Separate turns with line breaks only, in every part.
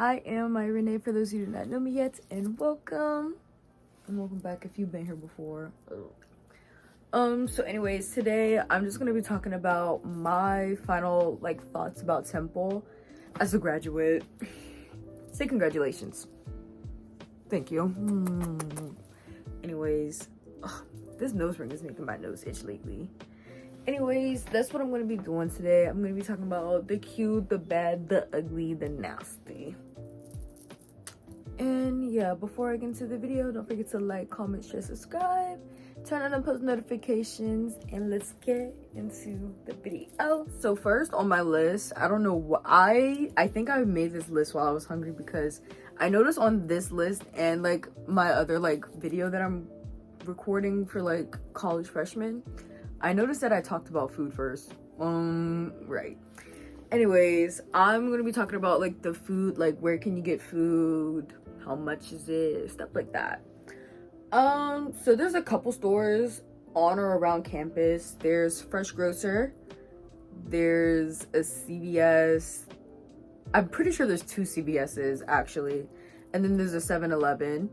I am my Renee, for those who do not know me yet, and welcome. And welcome back if you've been here before. So anyways, today I'm just gonna be talking about my final thoughts about Temple as a graduate. Say congratulations. Thank you. Anyways, this nose ring is making my nose itch lately. Anyways, that's what I'm going to be doing today. I'm going to be talking about the cute, the bad, the ugly, the nasty. And yeah, before I get into the video, don't forget to like, comment, share, subscribe, turn on post notifications, and let's get into the video. So first on my list, I don't know what I think I made this list while I was hungry, because I noticed on this list and my other video that I'm recording for college freshmen, I noticed that I talked about food first. Right. Anyways, I'm gonna be talking about the food, where can you get food, how much is it, stuff like that. So there's a couple stores on or around campus. There's Fresh Grocer, there's a CVS. I'm pretty sure there's two CVS's actually, and then there's a 7-Eleven.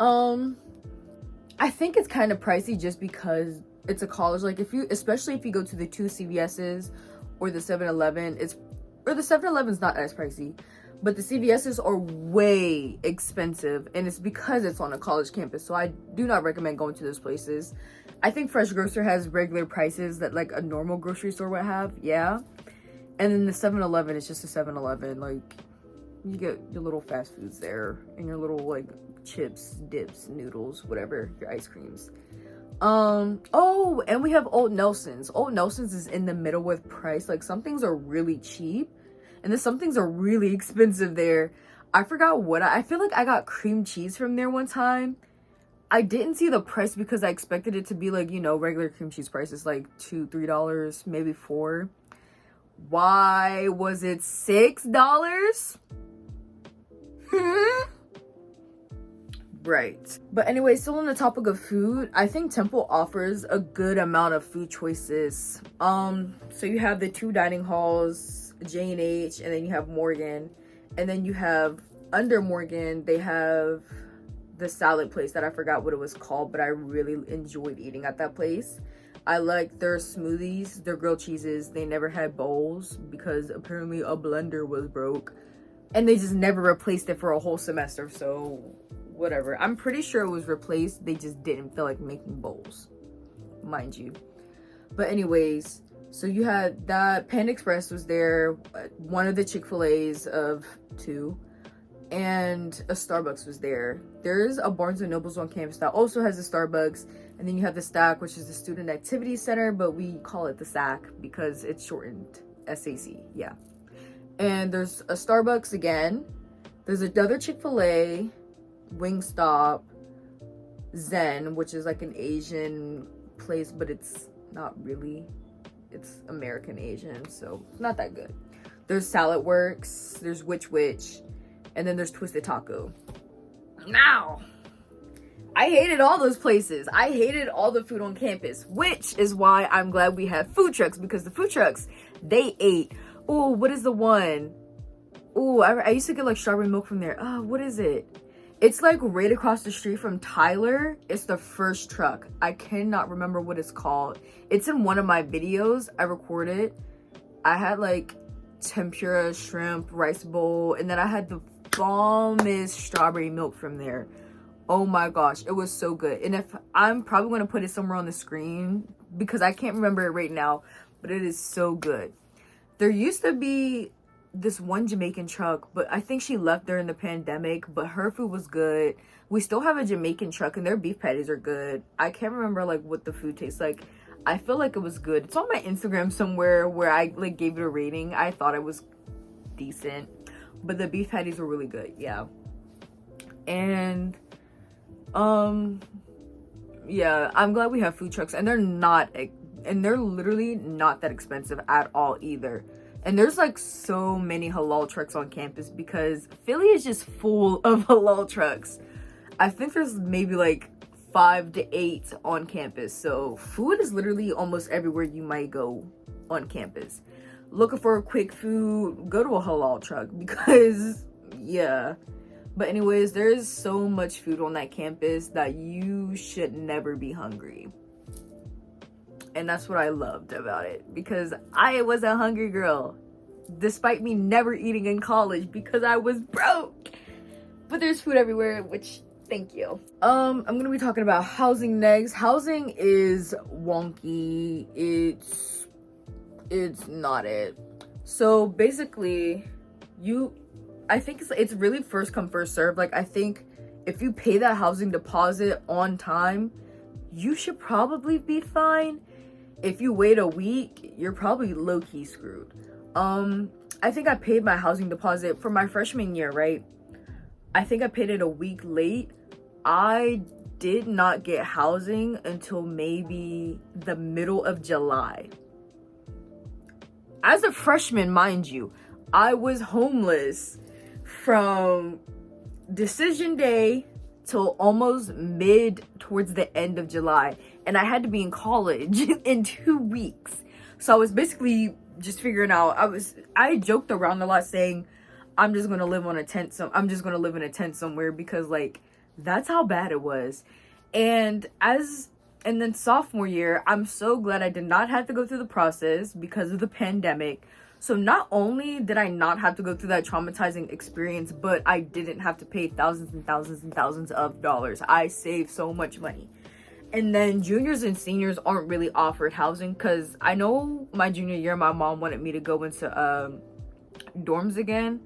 I think it's kind of pricey just because it's a college. Especially if you go to the two CVS's or the 7-Eleven, the 7-Eleven's not as pricey, but the CVS's are way expensive, and it's because it's on a college campus. So I do not recommend going to those places. I think Fresh Grocer has regular prices that a normal grocery store would have, yeah. And then the 7-Eleven is just a 7-Eleven. You get your little fast foods there and your little chips, dips, noodles, whatever, your ice creams. Oh, and we have Old Nelson's. Old Nelson's is in the middle with price. Some things are really cheap, and then some things are really expensive there. I forgot what I feel like I got cream cheese from there one time. I didn't see the price because I expected it to be regular cream cheese prices, $2-3, maybe $4. Why was it $6? Right. But anyway, still on the topic of food, I think Temple offers a good amount of food choices. So you have the two dining halls, J&H, and then you have Morgan, and then you have under Morgan, they have the salad place that I forgot what it was called, but I really enjoyed eating at that place. I like their smoothies, their grilled cheeses. They never had bowls because apparently a blender was broke, and they just never replaced it for a whole semester, so whatever. I'm pretty sure it was replaced, they just didn't feel like making bowls, mind you. But anyways, so you had that. Panda Express was there, one of the Chick-fil-A's of two, and a Starbucks was there. There's a Barnes & Noble's on campus that also has a Starbucks, and then you have the STAC, which is the Student Activity Center, but we call it the SAC because it's shortened, SAC, yeah. And there's a Starbucks again, there's another Chick-fil-A, Wingstop, Zen, which is an Asian place, but it's not really, it's American Asian, so not that good. There's Salad Works, there's Which, and then there's Twisted Taco. Now, I hated all those places. I hated all the food on campus, which is why I'm glad we have food trucks, because the food trucks, they ate. Oh, what is the one? Oh, I used to get strawberry milk from there. What is it? It's right across the street from Tyler. It's the first truck. I cannot remember what it's called. It's in one of my videos I recorded. I had tempura, shrimp, rice bowl, and then I had the bombest strawberry milk from there. Oh my gosh, it was so good. And if I'm probably going to put it somewhere on the screen because I can't remember it right now, but it is so good. There used to be this one Jamaican truck, but I think she left during the pandemic, but her food was good. We still have a Jamaican truck, and their beef patties are good. I can't remember what the food tastes like. I feel like it was good. It's on my Instagram somewhere where I gave it a rating. I thought it was decent, but the beef patties were really good, yeah. And yeah, I'm glad we have food trucks, and they're literally not that expensive at all either. And there's so many halal trucks on campus because Philly is just full of halal trucks. I think there's maybe 5 to 8 on campus. So food is literally almost everywhere you might go on campus. Looking for a quick food, go to a halal truck because yeah. But anyways, there is so much food on that campus that you should never be hungry. And that's what I loved about it, because I was a hungry girl despite me never eating in college because I was broke. But there's food everywhere, which thank you. I'm gonna be talking about housing next. Housing is wonky. It's not it. So basically, I think it's really first come first serve. Like, I think if you pay that housing deposit on time, you should probably be fine. If you wait a week, you're probably low-key screwed. I think I paid my housing deposit for my freshman year, right? I think I paid it a week late. I did not get housing until maybe the middle of July. As a freshman, mind you, I was homeless from decision day till almost mid towards the end of July. And I had to be in college in 2 weeks. So I was basically just figuring out, I joked around a lot saying, I'm just gonna live in a tent somewhere, because like, that's how bad it was. And then sophomore year, I'm so glad I did not have to go through the process because of the pandemic. So not only did I not have to go through that traumatizing experience, but I didn't have to pay thousands and thousands and thousands of dollars. I saved so much money. And then juniors and seniors aren't really offered housing, because I know my junior year, my mom wanted me to go into dorms again.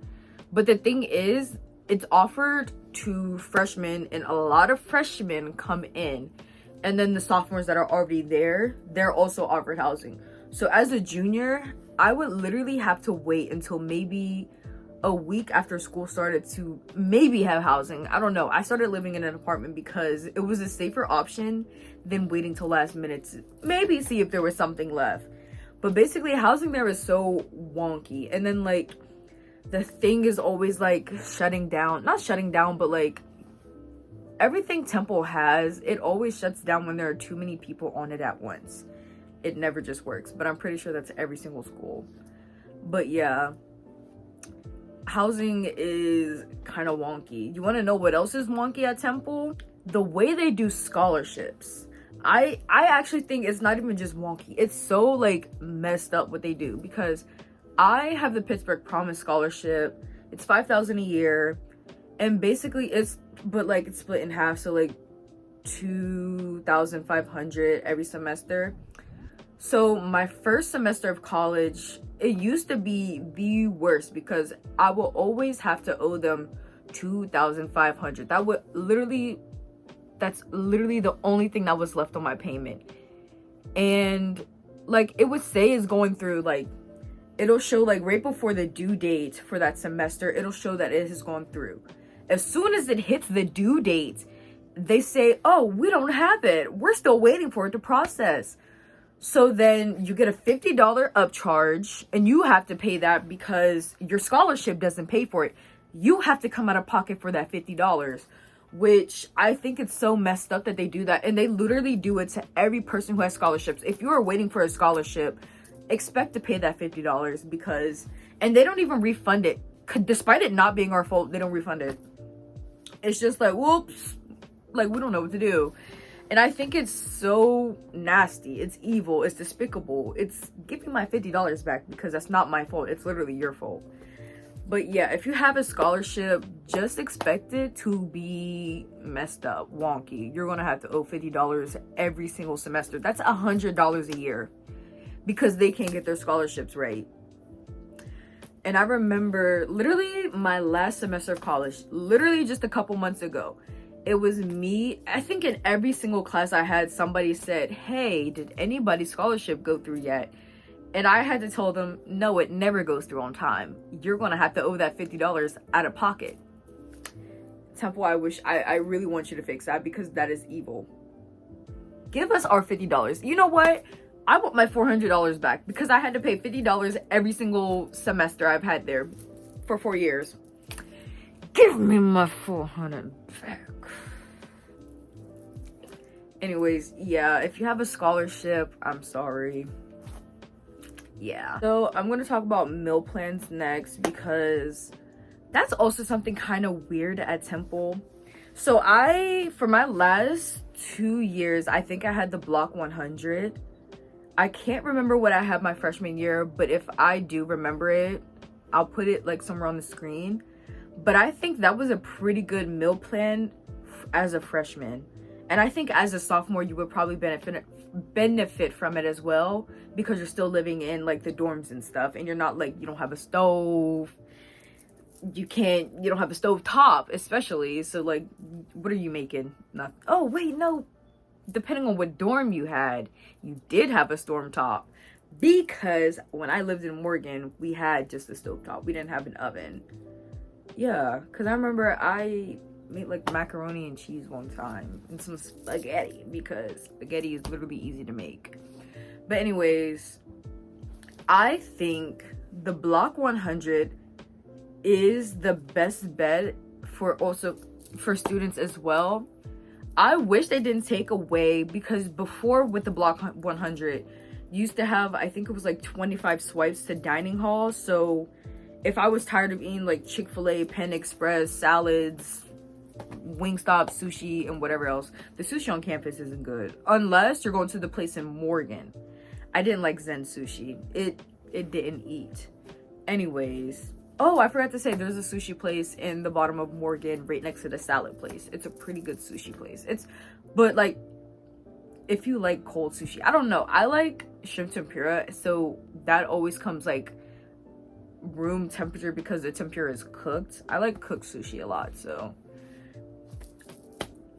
But the thing is, it's offered to freshmen, and a lot of freshmen come in. And then the sophomores that are already there, they're also offered housing. So as a junior, I would literally have to wait until maybe a week after school started to maybe have housing. I don't know. I started living in an apartment because it was a safer option than waiting till last minute to maybe see if there was something left. But basically, housing there is so wonky. And then like, the thing is always like not shutting down, but like, everything Temple has, it always shuts down when there are too many people on it at once. It never just works, but I'm pretty sure that's every single school. But yeah, housing is kind of wonky. You want to know what else is wonky at Temple? The way they do scholarships. I actually think it's not even just wonky. It's so like messed up what they do, because I have the Pittsburgh Promise Scholarship. It's $5,000 a year, and basically it's split in half, so like $2,500 every semester. So my first semester of college, it used to be the worst, because I will always have to owe them $2,500. That's literally the only thing that was left on my payment. And like, it would say it's going through, like, it'll show like right before the due date for that semester, it'll show that it has gone through. As soon as it hits the due date, they say, oh, we don't have it. We're still waiting for it to process. So then you get a $50 upcharge, and you have to pay that because your scholarship doesn't pay for it. You have to come out of pocket for that $50, which I think it's so messed up that they do that. And they literally do it to every person who has scholarships. If you are waiting for a scholarship, expect to pay that $50, and they don't even refund it. Despite it not being our fault, they don't refund it. It's just like, whoops, like, we don't know what to do. And I think it's so nasty. It's evil. It's despicable. It's giving my $50 back, because that's not my fault. It's literally your fault. But yeah, if you have a scholarship, just expect it to be messed up, wonky. You're going to have to owe $50 every single semester. That's $100 a year, because they can't get their scholarships right. And I remember literally my last semester of college, literally just a couple months ago, it was me. I think in every single class I had, somebody said, hey, did anybody's scholarship go through yet? And I had to tell them, no, it never goes through on time. You're going to have to owe that $50 out of pocket. Temple, I really want you to fix that, because that is evil. Give us our $50. You know what? I want my $400 back, because I had to pay $50 every single semester I've had there for 4 years. Give me my $400 back. Anyways, yeah, if you have a scholarship, I'm sorry. Yeah. So I'm going to talk about meal plans next, because That's also something kind of weird at Temple. So for my last 2 years, I think I had the Block 100. I can't remember what I had my freshman year, but if I do remember it, I'll put it like somewhere on the screen. But I think that was a pretty good meal plan as a freshman. And I think as a sophomore, you would probably benefit from it as well, because you're still living in like the dorms and stuff, and you're not like, you don't have a stove, you don't have a stove top especially, so like what are you making? Not, oh wait, no, depending on what dorm you had, you did have a storm top, because when I lived in Morgan, we had just a stove top, we didn't have an oven. Yeah, because I remember I made like macaroni and cheese one time and some spaghetti, because spaghetti is literally easy to make. But anyways, I think the Block 100 is the best bet for students as well. I wish they didn't take away, because before with the Block 100, you used to have, I think it was like 25 swipes to dining hall. So if I was tired of eating like Chick-fil-A, Panda Express, salads, Wingstop, sushi, and whatever else, the sushi on campus isn't good unless you're going to the place in Morgan. I didn't like Zen sushi. It didn't eat. Anyways, oh, I forgot to say, there's a sushi place in the bottom of Morgan right next to the salad place. It's a pretty good sushi place. But like, if you like cold sushi, I don't know, I like shrimp tempura, so that always comes like room temperature because the tempura is cooked. I like cooked sushi a lot. So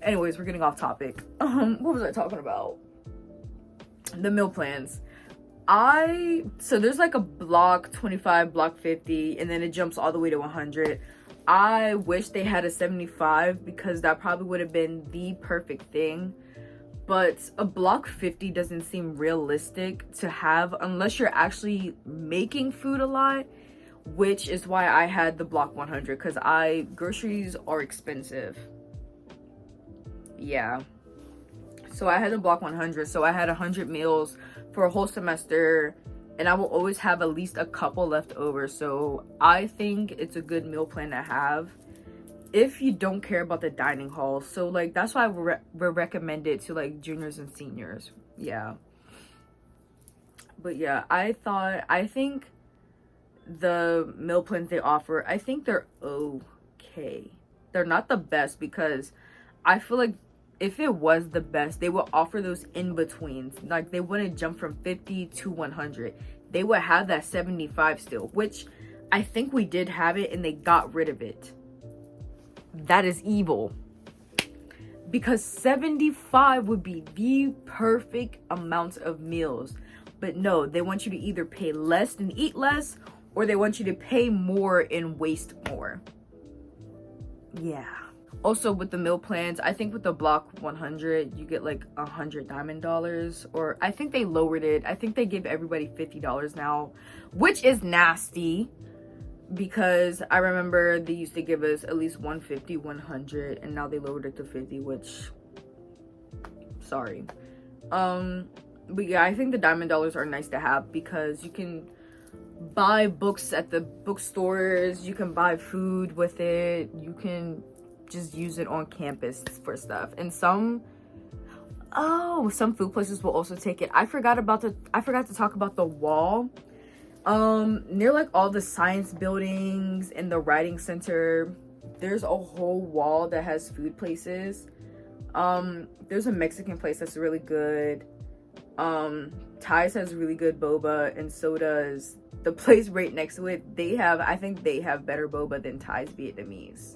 anyways, we're getting off topic. What was I talking about? The meal plans. So there's like a Block 25, Block 50, and then it jumps all the way to 100. I wish they had a 75, because that probably would have been the perfect thing. But a Block 50 doesn't seem realistic to have unless you're actually making food a lot, which is why I had the Block 100, because groceries are expensive. Yeah. So I had the Block 100, so I had 100 meals for a whole semester, and I will always have at least a couple left over. So I think it's a good meal plan to have if you don't care about the dining hall. So like, that's why we recommend it to like juniors and seniors. Yeah. But yeah, I think the meal plans they offer, I think they're okay. They're not the best, because I feel like if it was the best, they would offer those in betweens. Like, they wouldn't jump from 50 to 100. They would have that 75 still, which I think we did have it and they got rid of it. That is evil, because 75 would be the perfect amount of meals. But no, they want you to either pay less and eat less, or they want you to pay more and waste more. Yeah. Also, with the meal plans, I think with the Block 100, you get like 100 diamond dollars, or I think they lowered it. I think they give everybody $50 now, which is nasty, because I remember they used to give us at least 150, 100, and now they lowered it to 50, which, sorry. But yeah, I think the diamond dollars are nice to have, because you can buy books at the bookstores, you can buy food with it, you can just use it on campus for stuff. And some food places will also take it. I forgot to talk about the wall near like all the science buildings and the writing center. There's a whole wall that has food places. There's a Mexican place that's really good. Thai's has really good boba, and so does the place right next to it. I think they have better boba than Thai's Vietnamese.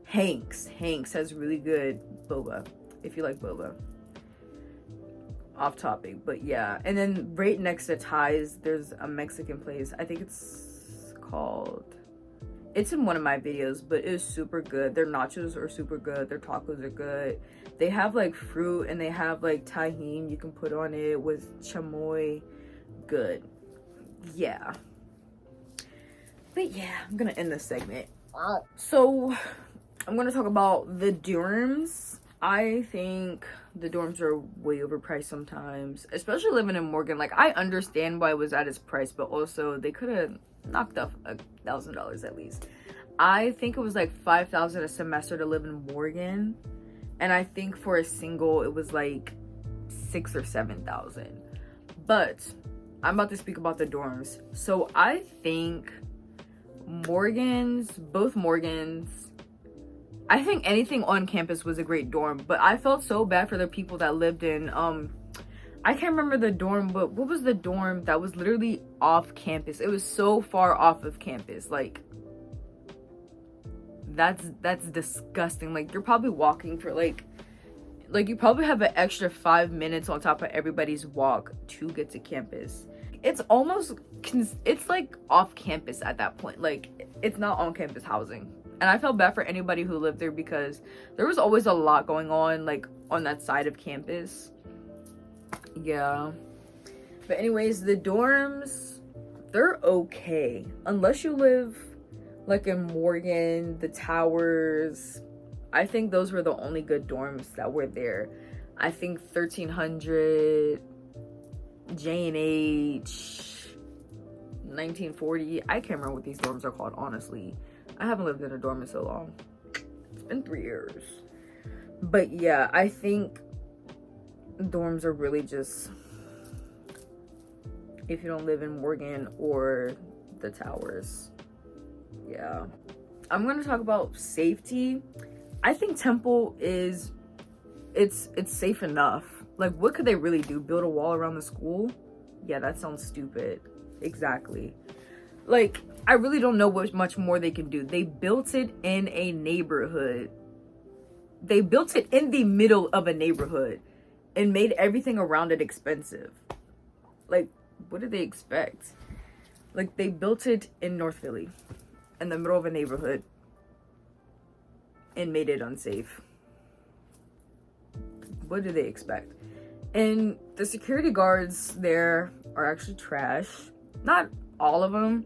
Hank's has really good boba, if you like boba. Off topic, but yeah. And then right next to Thai's, there's a Mexican place. I think it's in one of my videos, but it's super good. Their nachos are super good. Their tacos are good. They have like fruit, and they have like tahini you can put on it with chamoy. Good. Yeah. But yeah, I'm gonna end this segment. So I'm going to talk about the dorms. I think the dorms are way overpriced sometimes, especially living in Morgan. Like, I understand why it was at its price, but also they could have knocked off $1,000 at least. I think it was like 5,000 a semester to live in Morgan, and I think for a single it was like 6 or 7,000. But I'm about to speak about the dorms. So I think both Morgans, I think anything on campus was a great dorm, but I felt so bad for the people that lived in I can't remember the dorm, but what was the dorm that was literally off campus? It was so far off of campus. Like that's disgusting. Like you're probably walking for like you probably have an extra 5 minutes on top of everybody's walk to get to campus. It's like off campus at that point. Like it's not on campus housing. And I felt bad for anybody who lived there because there was always a lot going on like on that side of campus. Yeah. But anyways, the dorms, they're okay. Unless you live like in Morgan, the Towers. I think those were the only good dorms that were there. I think 1300, J&H, 1940. I can't remember what these dorms are called, honestly. I haven't lived in a dorm in so long. It's been 3 years. But yeah, I think dorms are really just if you don't live in Morgan or the Towers. Yeah. I'm going to talk about safety. I think Temple it's safe enough. Like, what could they really do? Build a wall around the school? Yeah, that sounds stupid. Exactly. Like, I really don't know what much more they can do. They built it in a neighborhood. They built it in the middle of a neighborhood and made everything around it expensive. Like, what did they expect? Like, they built it in North Philly, in the middle of a neighborhood, and made it unsafe. What do they expect? And the security guards there are actually trash. Not all of them,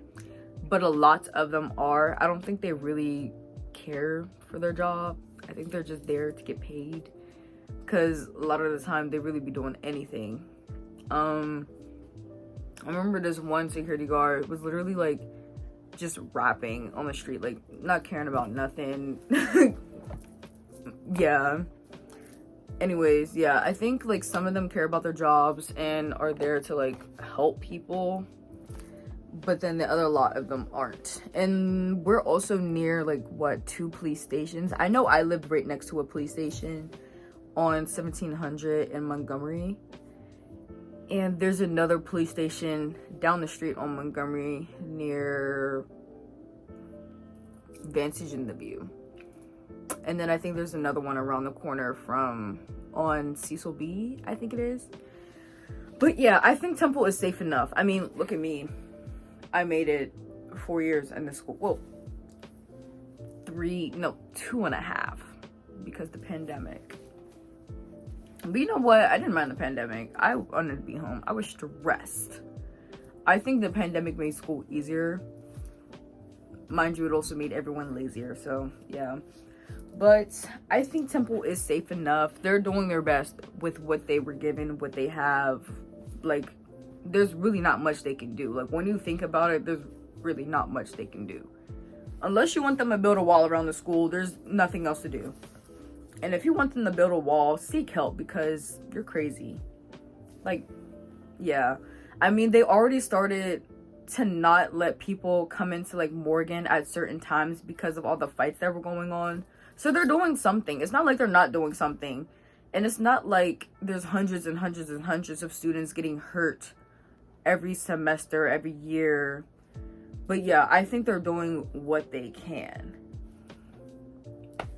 but a lot of them are. I don't think they really care for their job. I think they're just there to get paid, because a lot of the time they really be doing anything. I remember this one security guard was literally like just rapping on the street, like not caring about nothing. Yeah. Anyways, yeah, I think like some of them care about their jobs and are there to like help people, but then the other lot of them aren't. And we're also near like 2 police stations. I know I lived right next to a police station on 1700 in Montgomery, and there's another police station down the street on Montgomery near Vantage in the View. And then I think there's another one around the corner on Cecil B, I think it is. But yeah, I think Temple is safe enough. I mean, look at me. I made it 4 years in the school. Well, 2.5, because the pandemic. But you know what? I didn't mind the pandemic. I wanted to be home. I was stressed. I think the pandemic made school easier. Mind you, it also made everyone lazier. So, yeah. But I think Temple is safe enough. They're doing their best with what they were given, what they have. Like, there's really not much they can do. Like, when you think about it, there's really not much they can do. Unless you want them to build a wall around the school, there's nothing else to do. And if you want them to build a wall, seek help, because you're crazy. Like, yeah. I mean, they already started to not let people come into like Morgan at certain times because of all the fights that were going on. So they're doing something. It's not like they're not doing something. And it's not like there's hundreds and hundreds and hundreds of students getting hurt every semester, every year. But yeah, I think they're doing what they can.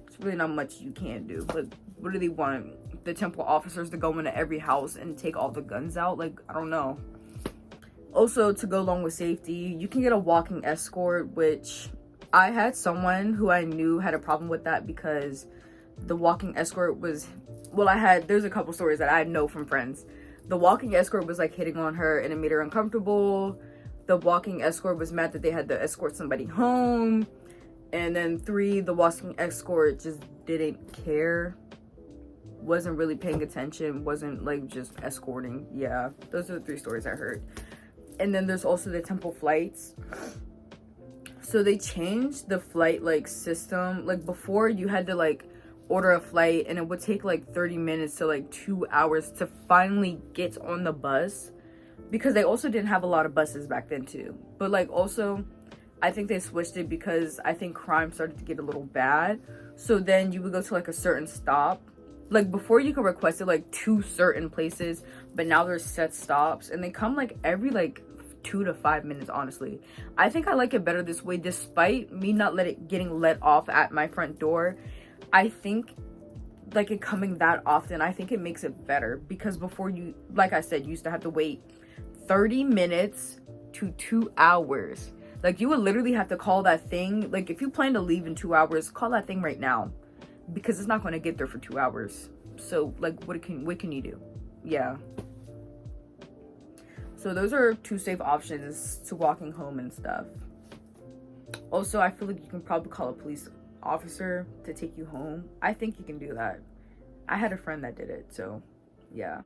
It's really not much you can do. But what do they want? The Temple officers to go into every house and take all the guns out? Like, I don't know. Also, to go along with safety, you can get a walking escort, which I had someone who I knew had a problem with that, because the walking escort was, there's a couple stories that I know from friends. The walking escort was like hitting on her and it made her uncomfortable. The walking escort was mad that they had to escort somebody home. And then 3, the walking escort just didn't care. Wasn't really paying attention. Wasn't like just escorting. Yeah, those are the 3 stories I heard. And then there's also the Temple flights. So they changed the flight like system. Like before you had to like order a flight and it would take like 30 minutes to like 2 hours to finally get on the bus, because they also didn't have a lot of buses back then too. But like also I think they switched it because I think crime started to get a little bad. So then you would go to like a certain stop. Like before you could request it like to certain places, but now there's set stops and they come like every like 2 to 5 minutes. Honestly, I think I like it better this way, despite me not getting let off at my front door. I think like it coming that often, I think it makes it better, because before, you, like I said, you used to have to wait 30 minutes to 2 hours. Like you would literally have to call that thing. Like if you plan to leave in 2 hours, call that thing right now, because it's not going to get there for 2 hours. So like what can you do? Yeah. So those are 2 safe options to walking home and stuff. Also, I feel like you can probably call a police officer to take you home. I think you can do that. I had a friend that did it, so yeah.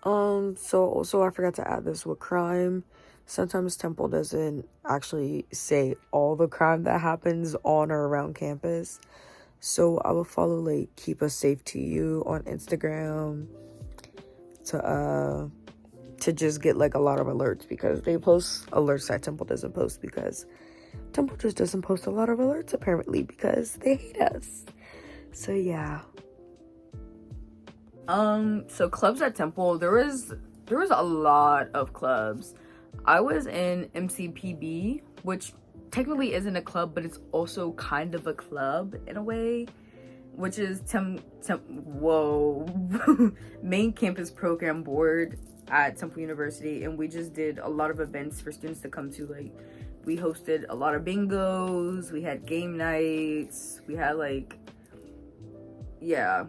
So also I forgot to add this with crime. Sometimes Temple doesn't actually say all the crime that happens on or around campus. So I will follow like Keep Us Safe to You on Instagram to just get like a lot of alerts, because they post alerts that Temple doesn't post, because Temple just doesn't post a lot of alerts apparently because they hate us. So yeah.
So clubs at Temple, there was a lot of clubs. I was in MCPB, which technically isn't a club, but it's also kind of a club in a way, which is main campus program board at Temple University. And we just did a lot of events for students to come to. Like we hosted a lot of bingos, we had game nights, we had like, yeah.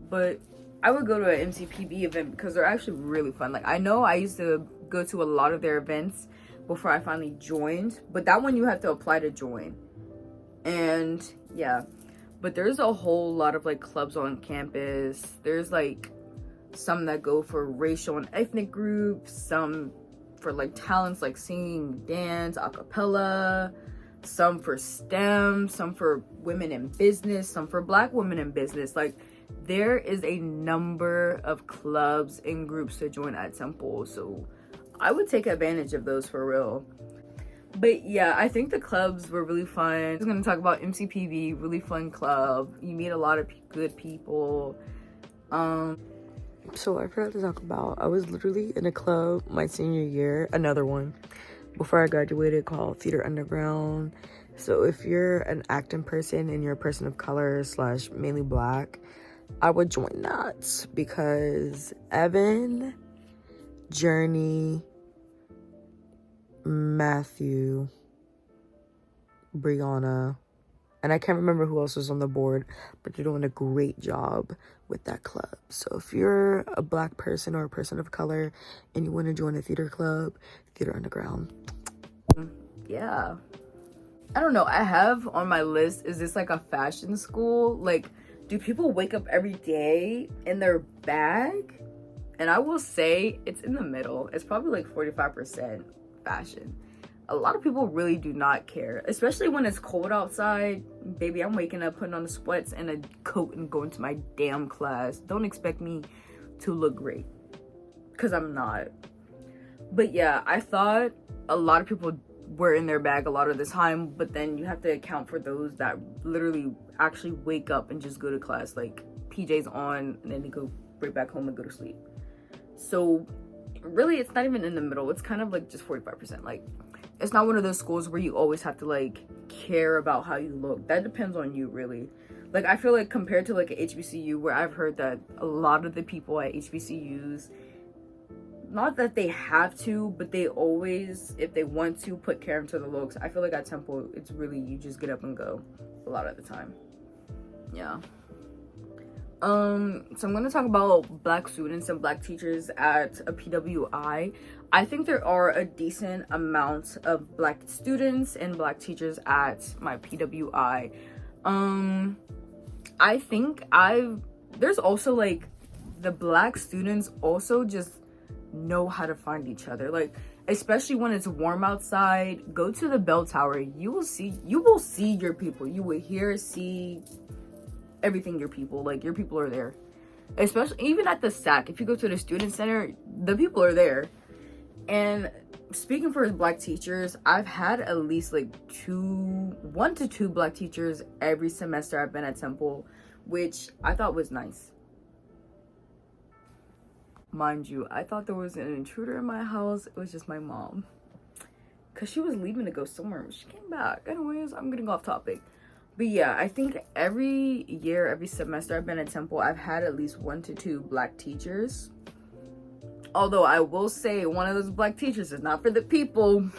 But I would go to an MCPB event because they're actually really fun. Like I know I used to go to a lot of their events before I finally joined, but that one you have to apply to join. And yeah, but there's a whole lot of like clubs on campus. There's like some that go for racial and ethnic groups, some for like talents like singing, dance, a cappella, some for STEM, some for women in business, some for Black women in business. Like there is a number of clubs and groups to join at Temple, so I would take advantage of those for real. But yeah, I think the clubs were really fun. I was gonna talk about MCPV, really fun club. You meet a lot of good people.
So I forgot to talk about, I was literally in a club my senior year, another one, before I graduated, called Theater Underground. So if you're an acting person and you're a person of color / mainly Black, I would join that, because Evan, Journey, Matthew, Brianna, and I can't remember who else was on the board, but they're doing a great job with that club. So if you're a Black person or a person of color and you want to join a theater club, Theater Underground.
Yeah. I don't know. I have on my list, is this like a fashion school? Like, do people wake up every day in their bag? And I will say it's in the middle. It's probably like 45% fashion. A lot of people really do not care, especially when it's cold outside. Baby, I'm waking up, putting on the sweats and a coat and going to my damn class. Don't expect me to look great, because I'm not. But yeah, I thought a lot of people were in their bag a lot of the time, but then you have to account for those that literally actually wake up and just go to class, like PJs on, and then they go right back home and go to sleep. So really, it's not even in the middle. It's kind of like just 45%. Like, it's not one of those schools where you always have to like care about how you look. That depends on you, really. Like, I feel like compared to like an HBCU, where I've heard that a lot of the people at HBCUs, not that they have to, but they always, if they want to, put care into the looks. I feel like at Temple, it's really, you just get up and go a lot of the time. Yeah. So I'm going to talk about Black students and Black teachers at a PWI. I think there are a decent amount of Black students and Black teachers at my PWI. I think there's also like the Black students also just know how to find each other. Like especially when it's warm outside, go to the bell tower. You will see your people. You will hear, see everything. Your people, like, your people are there. Especially even at the SAC, if you go to the student center, the people are there. And speaking for Black teachers, I've had at least like 1 to 2 Black teachers every semester I've been at Temple, which I thought was nice. Mind you, I thought there was an intruder in my house. It was just my mom, because she was leaving to go somewhere, but she came back. Anyways, I'm getting off topic. But yeah, I think every year, every semester I've been at Temple, I've had at least 1 to 2 Black teachers. Although I will say one of those Black teachers is not for the people.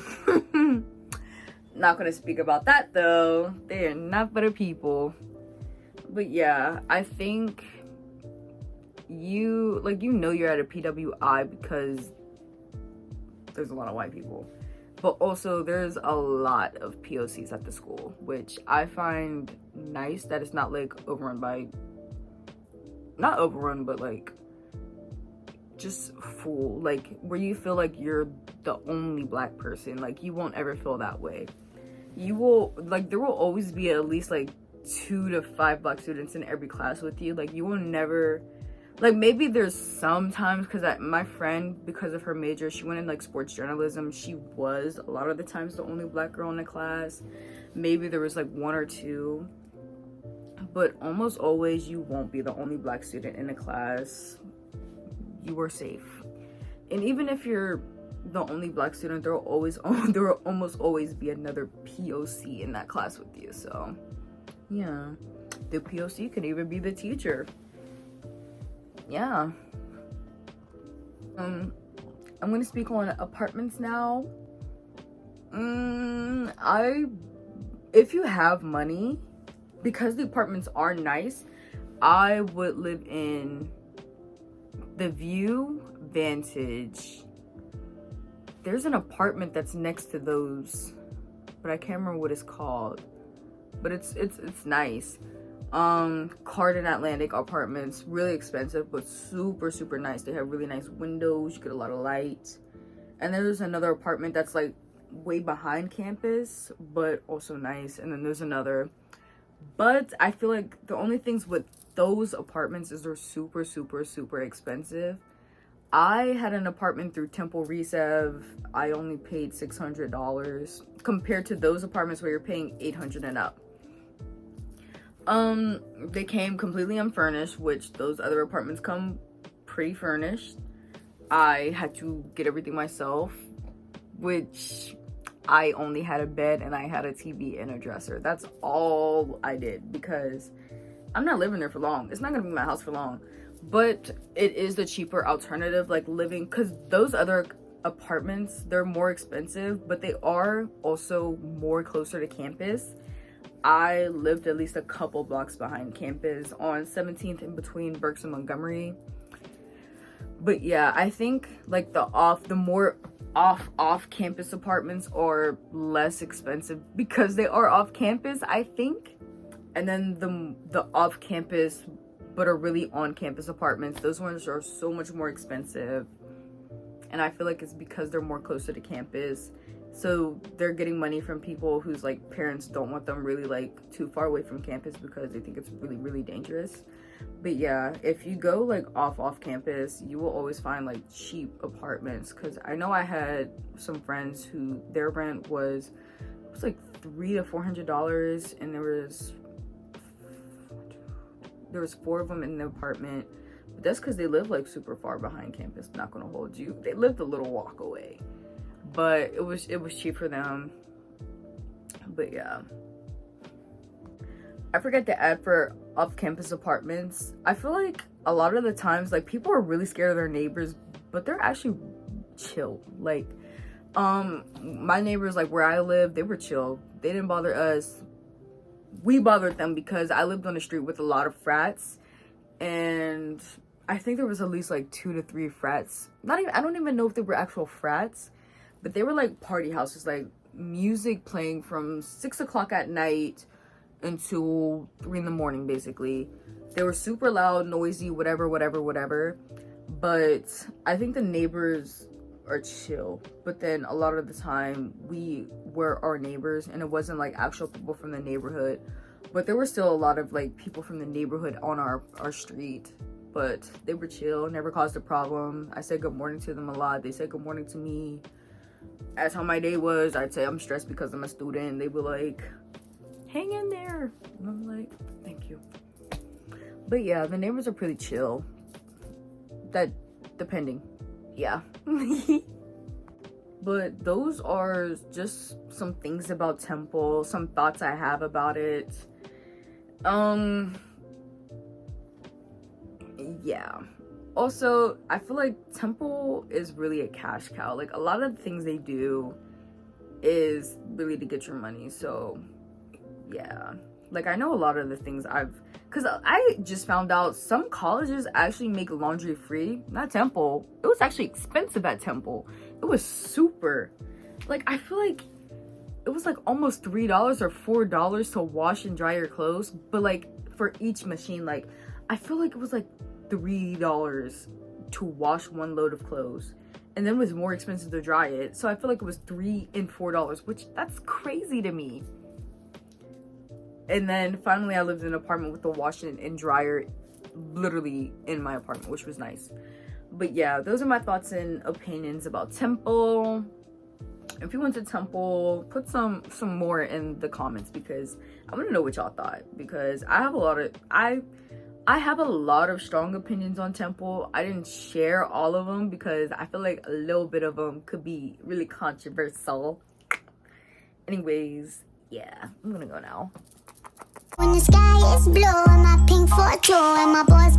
Not gonna speak about that though. They are not for the people. But yeah, I think you're at a PWI because there's a lot of white people. But also there's a lot of POCs at the school, which I find nice that it's not like not overrun, but like just full, like where you feel like you're the only Black person. Like, you won't ever feel that way. You will, like, there will always be at least like 2 to 5 Black students in every class with you. Like, you will never, like, maybe there's sometimes, because my friend, because of her major, she went in like sports journalism, she was a lot of the times the only Black girl in the class. Maybe there was like 1 or 2, but almost always you won't be the only Black student in the class. You are safe. And even if you're the only Black student, there will almost always be another POC in that class with you. So yeah, the POC could even be the teacher. Yeah. I'm gonna speak on apartments now. If you have money, because the apartments are nice, I would live in the View, Vantage. There's an apartment that's next to those, but I can't remember what it's called. But it's nice. Carden Atlantic apartments, really expensive, but super, super nice. They have really nice windows. You get a lot of light. And then there's another apartment that's like way behind campus, but also nice. And then there's another. But I feel like the only things with those apartments is they're super, super, super expensive. I had an apartment through Temple Resev. I only paid $600 compared to those apartments where you're paying $800 and up. They came completely unfurnished, which those other apartments come pretty furnished. I had to get everything myself, which I only had a bed and I had a TV and a dresser. That's all I did, because I'm not living there for long. It's not gonna be my house for long. But it is the cheaper alternative, like living, because those other apartments, they're more expensive, but they are also more closer to campus. I lived at least a couple blocks behind campus on 17th in between Berks and Montgomery. But yeah, I think like the more off campus apartments are less expensive because they are off campus, I think. And then the off campus but are really on campus apartments, those ones are so much more expensive. And I feel like it's because they're more closer to campus. So they're getting money from people whose like parents don't want them really like too far away from campus because they think it's really, really dangerous. But yeah, if you go like off campus, you will always find like cheap apartments. Cause I know I had some friends who their rent was like $300 to $400, and there was 4 of them in the apartment. But that's because they live like super far behind campus. Not gonna hold you. They lived a little walk away, but it was cheap for them. But yeah, I forget to add for off-campus apartments. I feel like a lot of the times like people are really scared of their neighbors, but they're actually chill. Like my neighbors, like where I live, they were chill. They didn't bother us. We bothered them because I lived on a street with a lot of frats, and I think there was at least like 2 to 3 frats. I don't even know if they were actual frats, but they were like party houses, like music playing from 6 o'clock at night until 3 in the morning, basically. They were super loud, noisy, whatever. But I think the neighbors are chill, but then a lot of the time we were our neighbors, and it wasn't like actual people from the neighborhood, but there were still a lot of like people from the neighborhood on our street, but they were chill, never caused a problem. I said good morning to them a lot. They said good morning to me. Asked how my day was. I'd say I'm stressed because I'm a student. They were like, hang in there, and I'm like, thank you. But yeah, the neighbors are pretty chill. That depending, yeah. But those are just some things about Temple, some thoughts I have about it. Yeah. Also, I feel like Temple is really a cash cow. Like, a lot of the things they do is really to get your money. So yeah, like I know a lot of the things because I just found out some colleges actually make laundry free. Not Temple. It was actually expensive at Temple. It was super, like, I feel like it was like almost $3 or $4 to wash and dry your clothes, but like for each machine, like I feel like it was like $3 to wash one load of clothes, and then it was more expensive to dry it. So I feel like it was $3 and $4, which that's crazy to me. And then finally I lived in an apartment with the washer and dryer literally in my apartment, which was nice. But yeah, those are my thoughts and opinions about Temple. If you went to Temple, put some more in the comments, because I want to know what y'all thought, because I have a lot of strong opinions on Temple. I didn't share all of them because I feel like a little bit of them could be really controversial. Anyways, yeah, I'm gonna go now.
When the sky is blue and my pink 42 and my boys